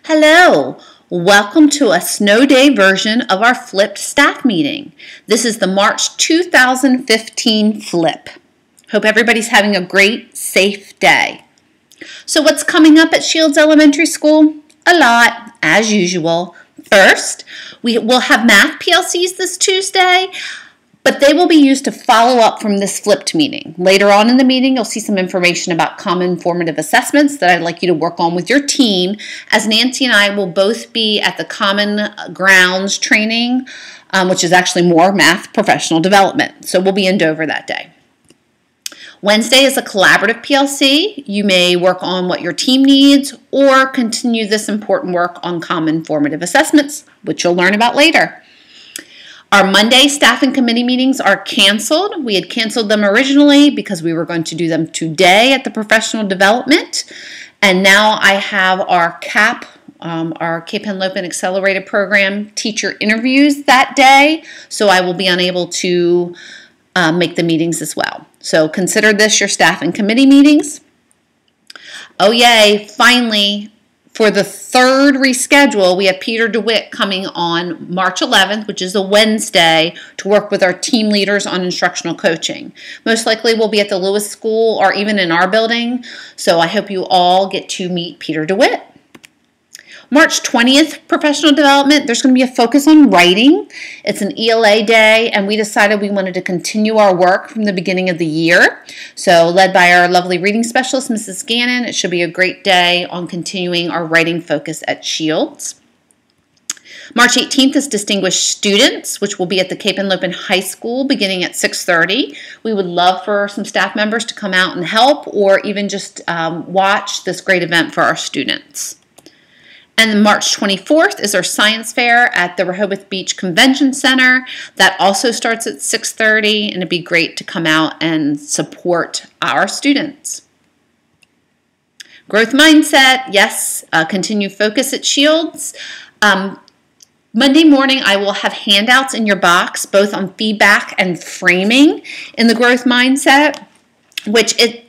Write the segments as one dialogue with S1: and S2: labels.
S1: Hello, welcome to a snow day version of our flipped staff meeting. This is the March 2015 flip. Hope everybody's having a great, safe day. So what's coming up at Shields Elementary School? A lot, as usual. First, we will have math PLCs this Tuesday, but they will be used to follow up from this flipped meeting. Later on in the meeting, you'll see some information about common formative assessments that I'd like you to work on with your team, as Nancy and I will both be at the Common Grounds training, which is actually more math professional development. So we'll be in Dover that day. Wednesday is a collaborative PLC. You may work on what your team needs or continue this important work on common formative assessments, which you'll learn about later. Our Monday staff and committee meetings are canceled. We had canceled them originally because we were going to do them today at the professional development. And now I have our CAP, our Cape Henlopen Accelerated Program teacher interviews that day. So I will be unable to make the meetings as well. So consider this your staff and committee meetings. Oh yay, finally, for the third reschedule, we have Peter DeWitt coming on March 11th, which is a Wednesday, to work with our team leaders on instructional coaching. Most likely we'll be at the Lewis School or even in our building, so I hope you all get to meet Peter DeWitt. March 20th, professional development, there's going to be a focus on writing. It's an ELA day, and we decided we wanted to continue our work from the beginning of the year. So led by our lovely reading specialist, Mrs. Gannon, it should be a great day on continuing our writing focus at Shields. March 18th is Distinguished Students, which will be at the Cape Henlopen High School beginning at 6:30. We would love for some staff members to come out and help or even just watch this great event for our students. And March 24th is our science fair at the Rehoboth Beach Convention Center. That also starts at 6:30, and it'd be great to come out and support our students. Growth mindset, yes, continue focus at Shields. Monday morning, I will have handouts in your box, both on feedback and framing in the growth mindset.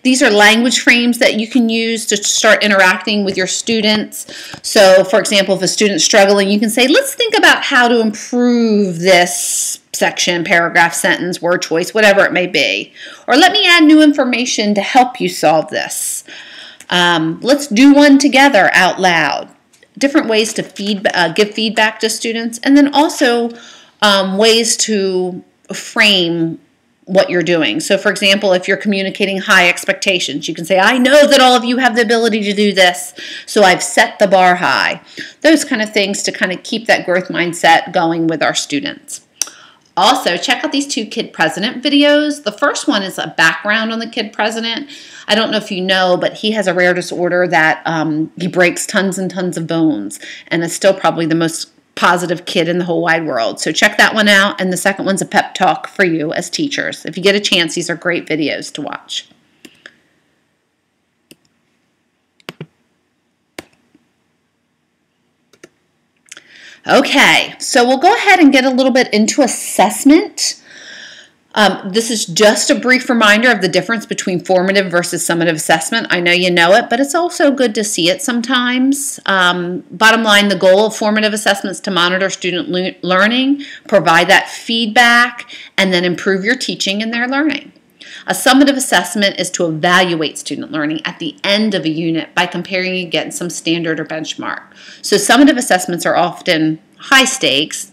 S1: These are language frames that you can use to start interacting with your students. So, for example, if a student's struggling, you can say, let's think about how to improve this section, paragraph, sentence, word choice, whatever it may be. Or let me add new information to help you solve this. Let's do one together out loud. Different ways to give feedback to students, and then also ways to frame what you're doing. So for example, if you're communicating high expectations, you can say, I know that all of you have the ability to do this, so I've set the bar high. Those kind of things to kind of keep that growth mindset going with our students. Also, check out these two Kid President videos. The first one is a background on the Kid President. I don't know if you know, but he has a rare disorder that he breaks tons and tons of bones, and is still probably the most positive kid in the whole wide world. So check that one out. And the second one's a pep talk for you as teachers. If you get a chance, these are great videos to watch. Okay, so we'll go ahead and get a little bit into assessment. This is just a brief reminder of the difference between formative versus summative assessment. I know you know it, but it's also good to see it sometimes. Bottom line, the goal of formative assessment is to monitor student learning, provide that feedback, and then improve your teaching and their learning. A summative assessment is to evaluate student learning at the end of a unit by comparing against some standard or benchmark. So summative assessments are often high stakes,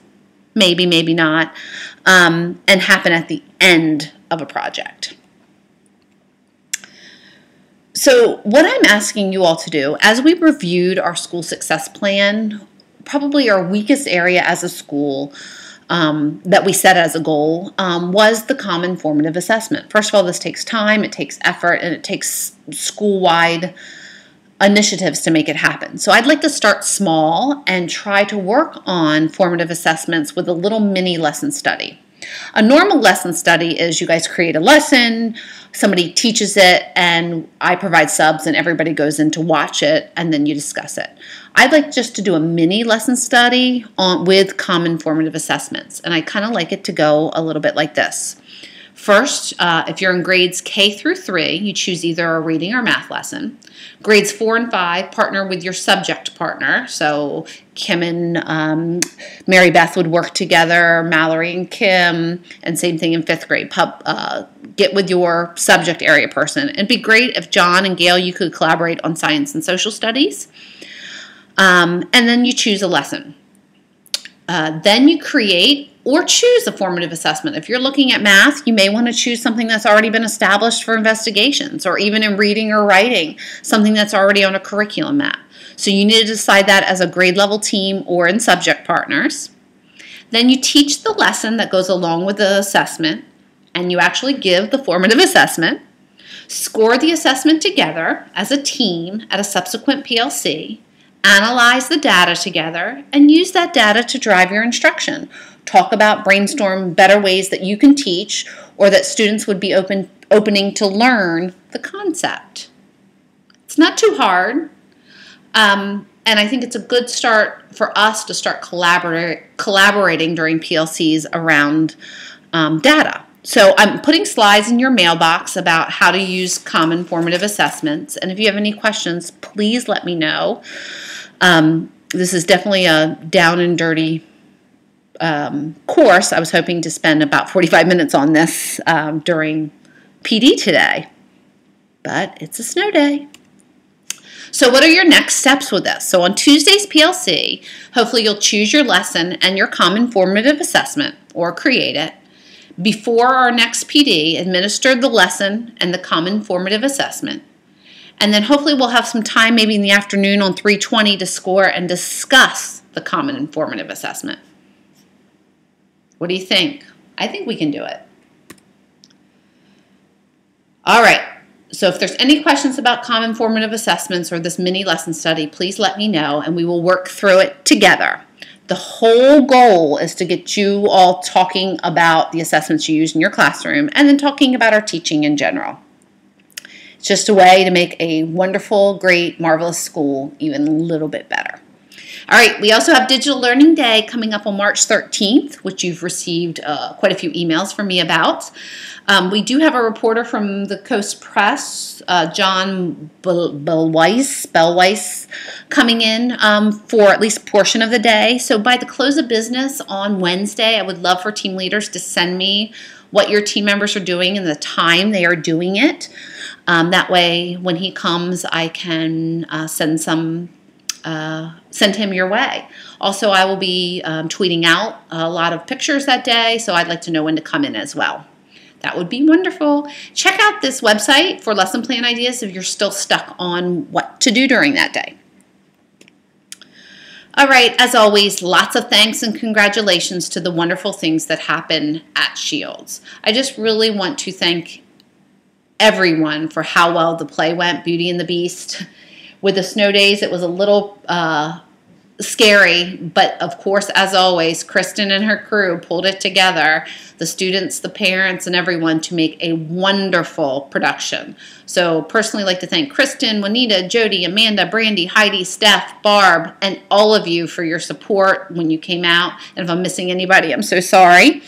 S1: maybe, maybe not, and happen at the end of a project. So what I'm asking you all to do, as we reviewed our school success plan, probably our weakest area as a school that we set as a goal was the common formative assessment. First of all, this takes time, it takes effort, and it takes school-wide initiatives to make it happen. So I'd like to start small and try to work on formative assessments with a little mini lesson study. A normal lesson study is you guys create a lesson, somebody teaches it, and I provide subs and everybody goes in to watch it, and then you discuss it. I'd like just to do a mini lesson study with common formative assessments, and I kind of like it to go a little bit like this. First, if you're in grades K through 3, you choose either a reading or math lesson. Grades 4 and 5, partner with your subject partner. So Kim and Mary Beth would work together, Mallory and Kim, and same thing in 5th grade. Get with your subject area person. It'd be great if John and Gail, you could collaborate on science and social studies. And then you choose a lesson. Then you create or choose a formative assessment. If you're looking at math, you may want to choose something that's already been established for investigations, or even in reading or writing, something that's already on a curriculum map. So you need to decide that as a grade level team or in subject partners. Then you teach the lesson that goes along with the assessment, and you actually give the formative assessment. Score the assessment together as a team at a subsequent PLC. Analyze the data together and use that data to drive your instruction. Talk about, brainstorm better ways that you can teach or that students would be opening to learn the concept. It's not too hard, and I think it's a good start for us to start collaborating during PLCs around data. So I'm putting slides in your mailbox about how to use common formative assessments, and if you have any questions, please let me know. This is definitely a down and dirty course. I was hoping to spend about 45 minutes on this during PD today, but it's a snow day. So what are your next steps with this? So on Tuesday's PLC, hopefully you'll choose your lesson and your common formative assessment or create it. Before our next PD, administer the lesson and the common formative assessment. And then hopefully we'll have some time maybe in the afternoon on 3:20 to score and discuss the common and formative assessment. What do you think? I think we can do it. All right. So if there's any questions about common formative assessments or this mini lesson study, please let me know and we will work through it together. The whole goal is to get you all talking about the assessments you use in your classroom and then talking about our teaching in general. It's just a way to make a wonderful, great, marvelous school even a little bit better. All right, we also have Digital Learning Day coming up on March 13th, which you've received quite a few emails from me about. We do have a reporter from the Coast Press, John Bellweiss, coming in for at least a portion of the day. So by the close of business on Wednesday, I would love for team leaders to send me what your team members are doing and the time they are doing it. That way, when he comes, I can send him your way. Also, I will be tweeting out a lot of pictures that day, so I'd like to know when to come in as well. That would be wonderful. Check out this website for lesson plan ideas if you're still stuck on what to do during that day. All right, as always, lots of thanks and congratulations to the wonderful things that happen at Shields. I just really want to thank everyone for how well the play went, Beauty and the Beast. With the snow days, it was a little scary, but of course, as always, Kristen and her crew pulled it together, the students, the parents, and everyone to make a wonderful production. So personally, I'd like to thank Kristen, Juanita, Jody, Amanda, Brandy, Heidi, Steph, Barb, and all of you for your support when you came out. And if I'm missing anybody, I'm so sorry.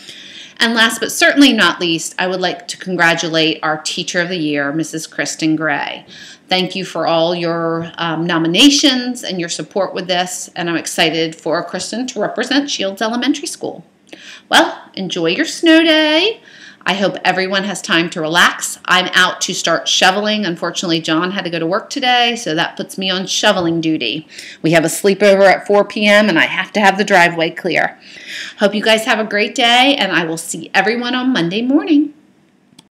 S1: And last but certainly not least, I would like to congratulate our Teacher of the Year, Mrs. Kristen Gray. Thank you for all your nominations and your support with this, and I'm excited for Kristen to represent Shields Elementary School. Well, enjoy your snow day. I hope everyone has time to relax. I'm out to start shoveling. Unfortunately, John had to go to work today, so that puts me on shoveling duty. We have a sleepover at 4 p.m., and I have to have the driveway clear. Hope you guys have a great day, and I will see everyone on Monday morning.